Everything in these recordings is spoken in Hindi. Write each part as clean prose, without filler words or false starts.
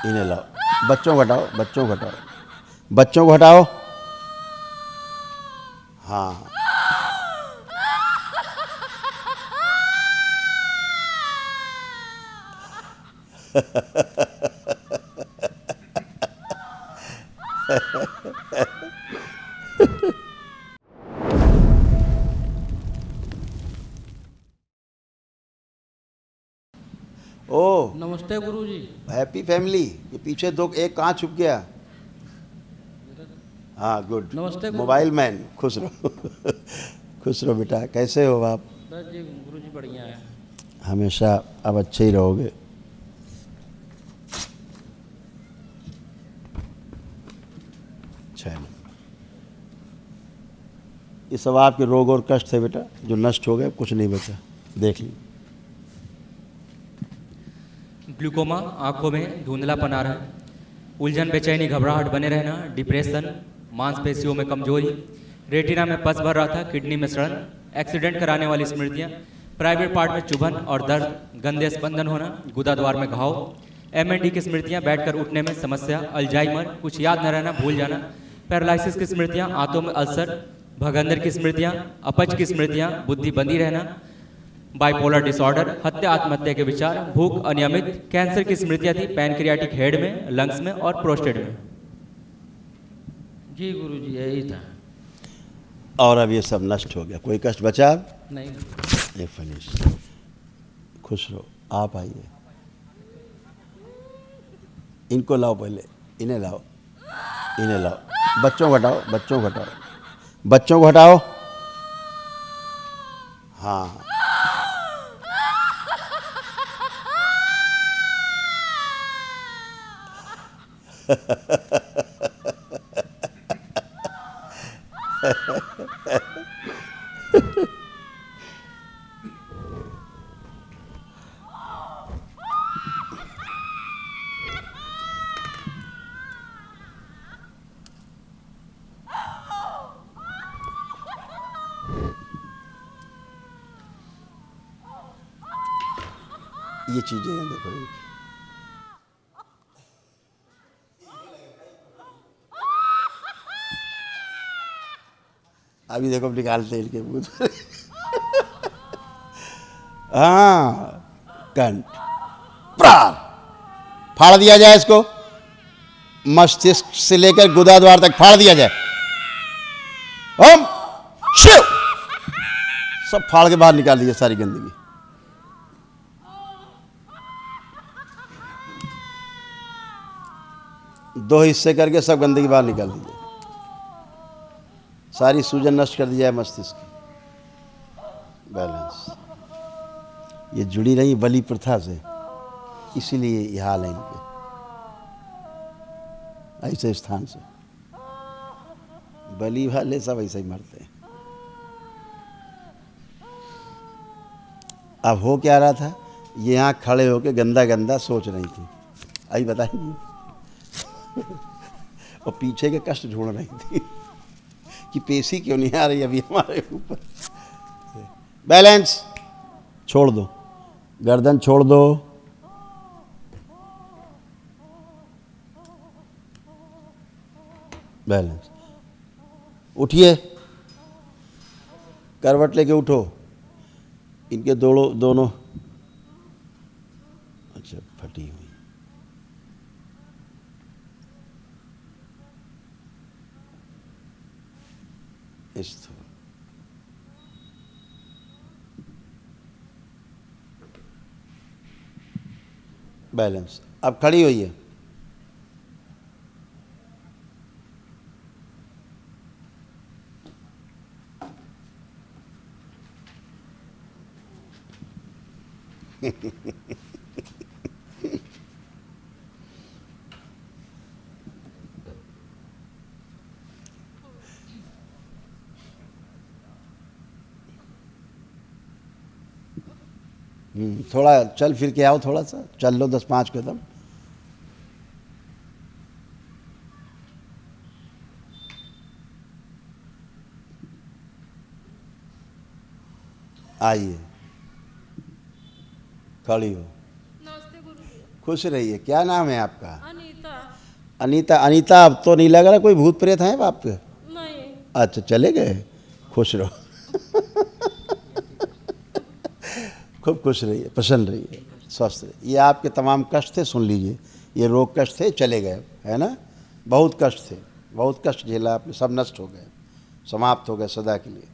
इन्हें लाओ, बच्चों को हटाओ, बच्चों को हटाओ, बच्चों को हटाओ। हाँ ओ नमस्ते गुरुजी। Happy family. ये पीछे दो, एक कहाँ छुप गया? हाँ गुड। नमस्ते गुरु। मोबाइल मैन, खुश रहो खुश रहो बेटा, कैसे हो आप? बस जी गुरुजी बढ़िया है। हमेशा अब अच्छे ही रहोगे। चलो, ये सब आपके रोग और कष्ट थे बेटा, जो नष्ट हो गए, कुछ नहीं बचा। देख ली। ग्लूकोमा, आंखों में धुंधलापन आ रहा है, उलझन, बेचैनी, घबराहट बने रहना, डिप्रेशन, मांसपेशियों में कमजोरी, रेटिना में पस भर रहा था, किडनी में सड़न, एक्सीडेंट कराने वाली स्मृतियां, प्राइवेट पार्ट में चुभन और दर्द, गंदे स्पंदन होना, गुदाद्वार में घाव, एमएनडी की स्मृतियां, बैठकर उठने में समस्या, अल्जाइमर, कुछ याद न रहना, भूल जाना, पैरालिसिस की स्मृतियां, आंतों में अल्सर, भगंदर की स्मृतियां, अपच की स्मृतियां, बुद्धि बंदी रहना, बाइपोलर डिसऑर्डर, हत्या आत्महत्या के विचार, भूख अनियमित, कैंसर की स्मृतियां थी पैनक्रियाटिक हेड में, लंग्स में और प्रोस्टेट में। जी गुरुजी यही था। और अब ये सब नष्ट हो गया, कोई कष्ट बचा अब? नहीं। ये फिनिश। खुश रहो। आप आइए, इनको लाओ, पहले इन्हें लाओ, इन्हें लाओ, बच्चों को हटाओ, बच्चों को हटाओ, बच्चों को हटाओ। हाँ ये चीजें हैं, देखो इनकी। अभी देखो निकालते हैं इनके मुंह हाँ, कंठ प्राण फाड़ दिया जाए, इसको मस्तिष्क से लेकर गुदाद्वार तक फाड़ दिया जाए। ओम शिव, सब फाड़ के बाहर निकाल दिया सारी गंदगी। दो हिस्से करके सब गंदगी बाहर निकाल दीजिए, सारी सूजन नष्ट कर दी जाए मस्तिष्क की। बैलेंस, ये जुड़ी रही बलि प्रथा से, इसीलिए ये हाल है इनके, ऐसे स्थान से बलि वाले सब ऐसे ही मरते हैं। अब हो क्या रहा था, ये यहाँ खड़े होके गंदा गंदा सोच रही थी, आई बताएंगी और पीछे के कष्ट ढूंढ रही थी कि पेशी क्यों नहीं आ रही अभी हमारे ऊपर। बैलेंस, छोड़ दो, गर्दन छोड़ दो, बैलेंस, उठिए, करवट लेके उठो, इनके दोनों अच्छा फटी हुई, इस तरह बैलेंस। अब खड़ी हुई है, थोड़ा चल फिर के आओ, थोड़ा सा चल लो, 10-5 कदम। आइए, खड़ी हो। नमस्ते गुरुजी। खुश रहिए। क्या नाम है आपका? अनीता। अनीता। अनीता, अब तो नहीं लग रहा कोई भूत प्रेत हैं बाप के? नहीं। अच्छा, चले गए। खुश रहो। खूब खुश रहिए, प्रसन्न रहिए, स्वस्थ रहिए। ये आपके तमाम कष्ट थे, सुन लीजिए, ये रोग कष्ट थे, चले गए, है ना? बहुत कष्ट थे, बहुत कष्ट झेला आपने, सब नष्ट हो गए, समाप्त हो गए सदा के लिए।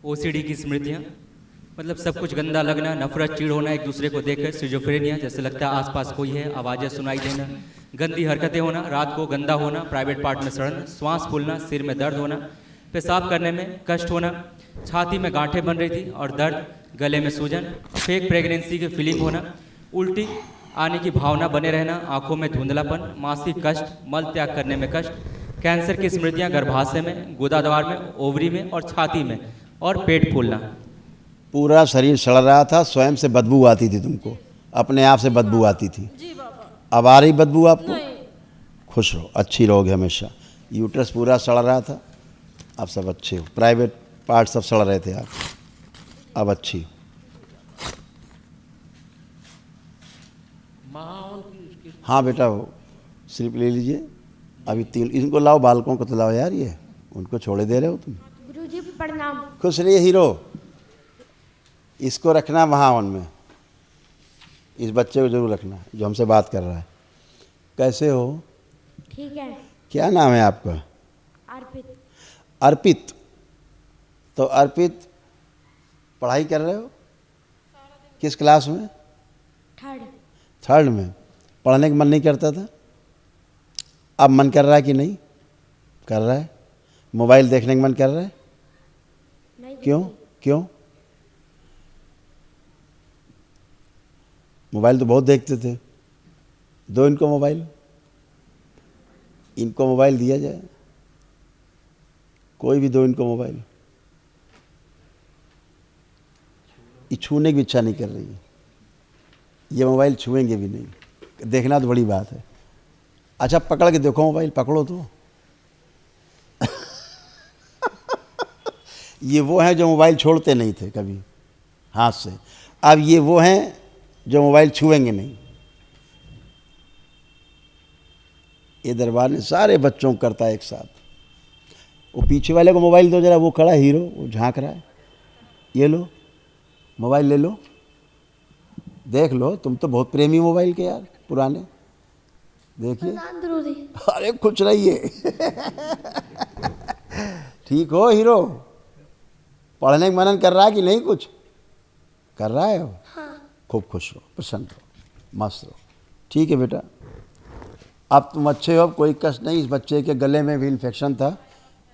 ओसीडी की स्मृतियाँ, मतलब सब कुछ गंदा लगना, नफरत, चिढ़ होना एक दूसरे को देखकर, सिजोफ्रेनिया, जैसे लगता है आसपास कोई है, आवाज़ें सुनाई देना, गंदी हरकतें होना, रात को गंदा होना, प्राइवेट पार्ट में सड़ना, श्वास फूलना, सिर में दर्द होना, पेशाब करने में कष्ट होना, छाती में गांठें बन रही थी और दर्द, गले में सूजन, फेक प्रेगनेंसी की फीलिंग होना, उल्टी आने की भावना बने रहना, आंखों में धुंधलापन, मासिक कष्ट, मल त्याग करने में कष्ट, कैंसर की स्मृतियाँ गर्भाशय में, गुदाद्वार में, ओवरी में और छाती में, और पेट फूलना। पूरा शरीर सड़ रहा था, स्वयं से बदबू आती थी तुमको, अपने आप से बदबू आती थी। जी बाबा। अब आ रही बदबू आपको? नहीं। खुश रहो, अच्छी रहोगे हमेशा। यूट्रस पूरा सड़ रहा था, अब सब अच्छे हो। प्राइवेट पार्ट सब सड़ रहे थे आप, अब अच्छी। माँ की उसकी हाँ बेटा, वो स्लिप ले लीजिए। अभी 3 इनको लाओ, बालकों को तो लाओ यार, ये उनको छोड़े दे रहे हो तुम। गुरुजी प्रणाम। खुश रहिए हीरो। इसको रखना वहाँ उनमें, इस बच्चे को जरूर रखना जो हमसे बात कर रहा है। कैसे हो? ठीक है। क्या नाम है आपका? अर्पित। अर्पित। तो अर्पित, पढ़ाई कर रहे हो? किस क्लास में? थर्ड। थर्ड में। पढ़ने का मन नहीं करता था, अब मन कर रहा है कि नहीं कर रहा है? मोबाइल देखने का मन कर रहा है? नहीं। क्यों? क्यों? मोबाइल तो बहुत देखते थे, दो इनको मोबाइल, इनको मोबाइल दिया जाए, कोई भी दो इनको मोबाइल। ये छूने की इच्छा नहीं कर रही है, ये मोबाइल छुएंगे भी नहीं, देखना तो बड़ी बात है। अच्छा, पकड़ के देखो मोबाइल, पकड़ो तो। ये वो हैं जो मोबाइल छोड़ते नहीं थे कभी हाथ से, अब ये वो हैं जो मोबाइल छुएंगे नहीं। ये दरबार ने सारे बच्चों को करता है एक साथ। वो पीछे वाले को मोबाइल दो जरा, वो खड़ा हीरो, वो झांक रहा है, ये लो मोबाइल, ले लो, देख लो, तुम तो बहुत प्रेमी मोबाइल के यार, पुराने, देखिए। अरे खुश रहिए। ठीक हो हीरो? पढ़ने का मनन कर रहा है कि नहीं? कुछ कर रहा है? हाँ। खूब खुश रहो, प्रसन्न रहो, मस्त रहो। ठीक है बेटा, अब तुम अच्छे हो, कोई कष्ट नहीं। इस बच्चे के गले में भी इन्फेक्शन था,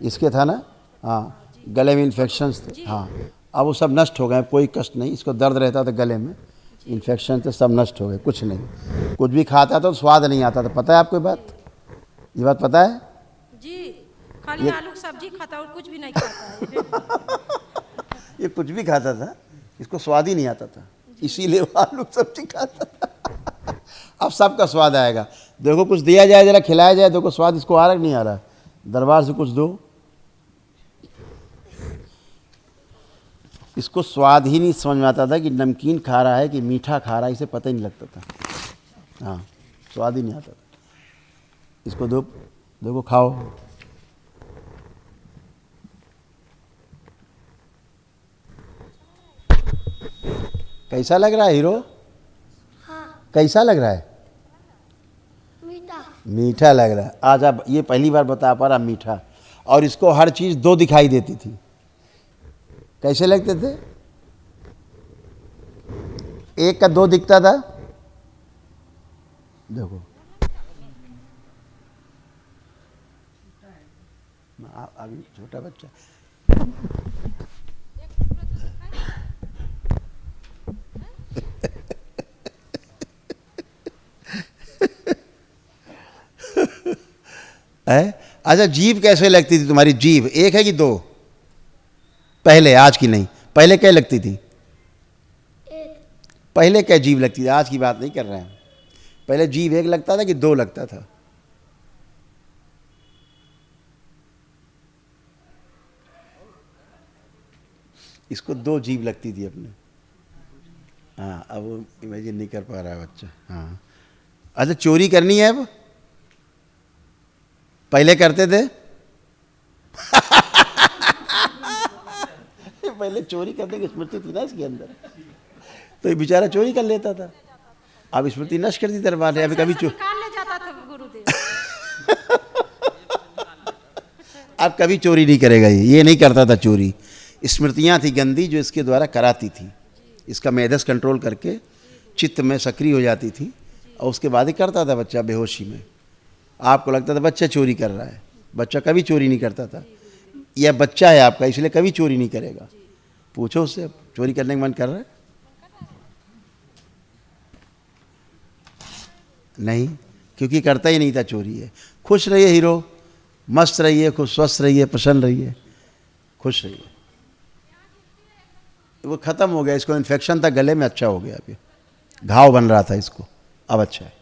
इसके था ना? हाँ, गले में इन्फेक्शन थे, हाँ, अब वो सब नष्ट हो गए, कोई कष्ट नहीं। इसको दर्द रहता था गले में, इन्फेक्शन थे, सब नष्ट हो गए, कुछ नहीं। कुछ भी खाता तो स्वाद नहीं आता था, पता है आपको बात? ये बात पता है? जी, खाली आलू की सब्जी खाता और कुछ भी नहीं खाता है। ये कुछ भी खाता था, इसको स्वाद ही नहीं आता था, इसीलिए वो आलू की सब्जी खाता था। अब सबका स्वाद आएगा। देखो कुछ दिया जाए, जरा खिलाया जाए, देखो स्वाद इसको आ रहा नहीं आ रहा। दरबार से कुछ दो, इसको स्वाद ही नहीं समझ में आता था कि नमकीन खा रहा है कि मीठा खा रहा है, इसे पता ही नहीं लगता था। हाँ, स्वाद ही नहीं आता था। इसको दो, देखो खाओ। कैसा लग रहा है हीरो? हाँ। कैसा लग रहा है? मीठा। मीठा लग रहा है। आज आप ये पहली बार बता पा रहा मीठा, और इसको हर चीज़ दो दिखाई देती थी। कैसे लगते थे? एक का दो दिखता था, देखो अभी छोटा बच्चा। है? अच्छा, जीभ कैसे लगती थी तुम्हारी? जीभ एक है कि दो? पहले, आज की नहीं, पहले क्या लगती थी? पहले क्या जीभ लगती थी? आज की बात नहीं कर रहे हैं। पहले जीभ एक लगता था कि दो लगता था? इसको दो जीभ लगती थी अपने। हाँ, अब वो इमेजिन नहीं कर पा रहा है बच्चा। हाँ, अच्छा चोरी करनी है अब, पहले करते थे पहले चोरी करने की स्मृति थी ना इसके अंदर, तो ये बेचारा चोरी कर लेता था। अब स्मृति नष्ट कर दी दरबार ने, अभी कभी निकाल ले जाता था गुरुदेव। अब कभी चोरी नहीं करेगा, ये नहीं करता था चोरी। स्मृतियाँ थी गंदी जो इसके द्वारा कराती थी, इसका मेधस कंट्रोल करके चित्त में सक्रिय हो जाती थी, और उसके बाद ही करता था बच्चा बेहोशी में। आपको लगता था बच्चा चोरी कर रहा है, बच्चा कभी चोरी नहीं करता था। यह बच्चा है आपका, इसलिए कभी चोरी नहीं करेगा। पूछो उससे, चोरी करने का मन कर रहा है? नहीं, क्योंकि करता ही नहीं था चोरी है। खुश रहिए हीरो, मस्त रहिए, खुश स्वस्थ रहिए, प्रसन्न रहिए, खुश रहिए। वो ख़त्म हो गया, इसको इन्फेक्शन था गले में, अच्छा हो गया। अभी घाव बन रहा था इसको, अब अच्छा है।